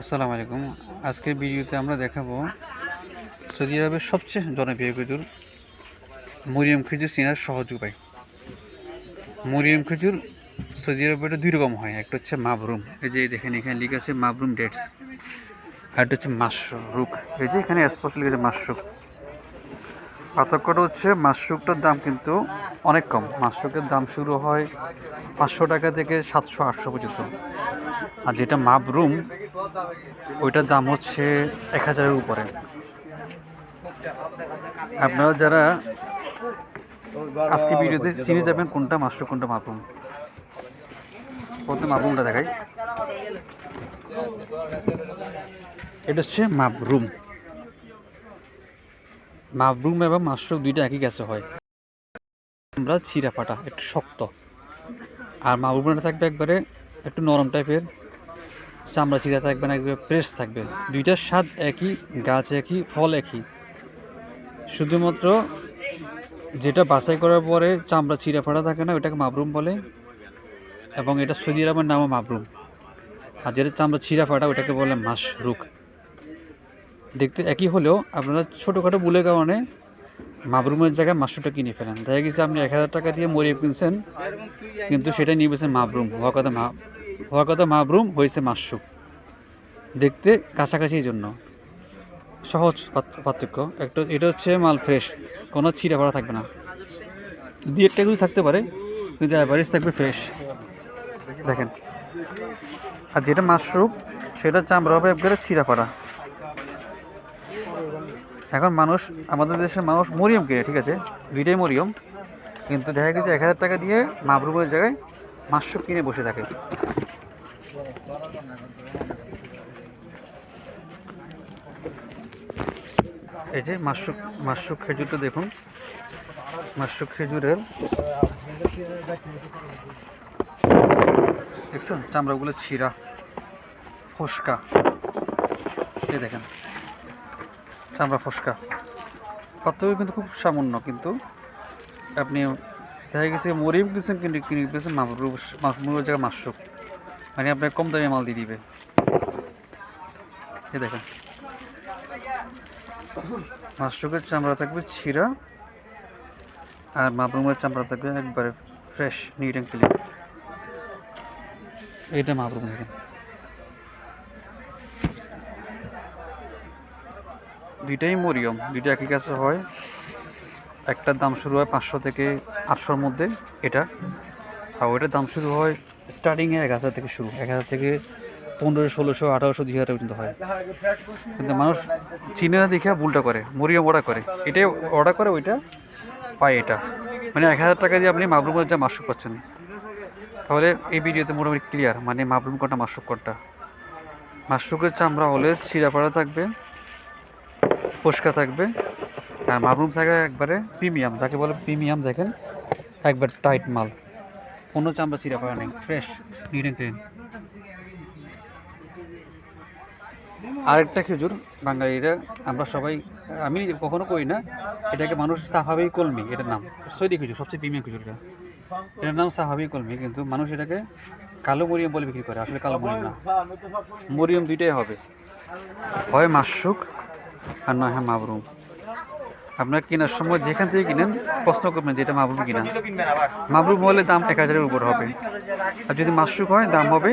আসসালামু আলাইকুম। আজকের ভিডিওতে আমরা দেখাবো সৌদি আরবের সবচেয়ে জনপ্রিয় খেজুর মরিয়ম খেজুর চেনার সহজ উপায়। মরিয়ম খেজুর সৌদি আরবে এটা দুই রকম হয়, একটা হচ্ছে মাবরুম, এই যে দেখেন এখানে লিখে আছে মাবরুম ডেটস, আর একটা হচ্ছে মাশরুক, এই যে এখানে স্পষ্ট লিখে আছে মাশরুক। পার্থক্যটা হচ্ছে মাশরুকটার দাম কিন্তু অনেক কম। মাশরুকের দাম শুরু হয় 500 টাকা থেকে 700-800 পর্যন্ত, আর যেটা মাবরুম ওইটার দাম হচ্ছে 1000-এর উপরে। আপনারা যারা আজকে ভিডিওতে চিনে যাবেন কোনটা মাশরুক কোনটা মাবরুম। প্রথমে মাবরুমটা দেখাই। এটা হচ্ছে মাবরুম। মাবরুম এবং মাশরুক দুইটা একই গাছে হয়, আমরা ছিঁড়া ফাটা একটু শক্ত, আর মাবরুমটা থাকবে একবারে একটু নরম টাইপের, চামড়া ছিঁড়া থাকবে না, একবারে ফ্রেশ থাকবে। দুইটার স্বাদ একই, গাছ একই, ফল একই, শুধুমাত্র যেটা বাছাই করার পরে চামড়া ছিঁড়া ফাটা থাকে না ওইটাকে মাবরুম বলে, এবং এটা সৌদি আরবের নামও মাবরুম। আর যেটা চামড়া ছিঁড়া ফাটা ওটাকে বলে মাশরুক। দেখতে একই হলেও আপনারা ছোটোখাটো ভুলের কারণে মাবরুমের জায়গায় মাশরুকটা কিনে ফেলেন। দেখা গেছে আপনি 1000 টাকা দিয়ে মরিয়ে কিনছেন, কিন্তু সেটা নিয়ে বলছেন মাবরুম, হওয়ার কথা মাবরুম, হয়েছে মাশরুক। দেখতে কাছাকাছির জন্য সহজ পার্থক্য একটা। এটা হচ্ছে মাল ফ্রেশ, কোনো ছিঁড়া ফাটা থাকবে না, দুই একটা কিছু থাকতে পারে কিন্তু অ্যাভারেজ থাকবে ফ্রেশ, দেখেন। আর যেটা মাশরুক সেটা চামড়া হবে একবারে ছিঁড়া ফাটা। এখন মানুষ, আমাদের দেশের মানুষ মরিয়ম কিনে, ঠিক আছে, দুইটাই মরিয়ম, কিন্তু দেখা গেছে 1000 টাকা দিয়ে মাবরুমের জায়গায় মাশরুক কিনে বসে থাকে। এই যে মাশরুক খেজুরটা দেখুন, মাশরুক খেজুরের দেখছেন চামড়াগুলো ছিঁড়া ফসকা, এই দেখেন চামড়া ফসকা। পার্থক্য কিন্তু খুব সামান্য, কিন্তু আপনি দেখা গেছে মরিয়ম কিনছেন কিন্তু কিনে দিতেছেন মাবরুমের জায়গায় মাশরুক, মানে আপনার কম দামে মাল দিয়ে দিবে। এই দেখেন মাশরুকের চামড়া থাকবে ছিঁড়া, আর মাবরুমের চামড়া থাকবে একবারে ফ্রেশ, নিট অ্যান্ড ক্লিন। এইটা মাবরুম। দেখেন দুইটাই মরিয়ম, দুইটা একই কাছে হয়। একটার দাম শুরু হয় 500 থেকে 800-র মধ্যে এটা, আর ওইটার দাম শুরু হয় স্টার্টিংয়ে 1000 থেকে শুরু, 1000 থেকে 1500, 1600, 1800, 2000 পর্যন্ত হয়। কিন্তু মানুষ চিনে না দেখে ভুলটা করে, মরিয়ম অর্ডার করে, এটাই অর্ডার করে, ওইটা পায় এটা, মানে 1000 টাকা দিয়ে আপনি মাবরুমের যা মাশরুক পাচ্ছেন। তাহলে এই ভিডিওতে মোটামুটি ক্লিয়ার, মানে মাবরুম কোনটা মাশরুক কোনটা। মাশরুকের চামড়া অলওয়েজ ছিঁড়া ফাড়া থাকবে, ফসকা থাকবে, আর মাবরুম থাকবে একবারে প্রিমিয়াম, যাকে বলে প্রিমিয়াম। দেখেন একবার টাইট মাল, কোনো চামড়া ছিঁড়া ফাড়া নেই, ফ্রেশ, নিট অ্যান্ড ক্লিন। আরেকটা খেজুর বাঙালিরা আমরা সবাই, আমি কখনো করি না, এটাকে মানুষ সাফাবি কলমি, এটার নাম সৌদি খেজুর, সবচেয়ে প্রিমিয়াম খেজুরটা, এটার নাম সাফাবি কলমি, কিন্তু মানুষ এটাকে কালো মরিয়ম বলে বিক্রি করে, আসলে কালো মরিয়ম না। মরিয়ম দুইটাই হবে, হয় মাশরুক আর নয় হয় মাবরুম। আপনার কেনার সময় যেখান থেকে কিনেন প্রশ্ন করবেন যেটা মাবরুম কিনা। মাবরুম হলে দাম 1000-এর উপর হবে, আর যদি মাশরুক হয় দাম হবে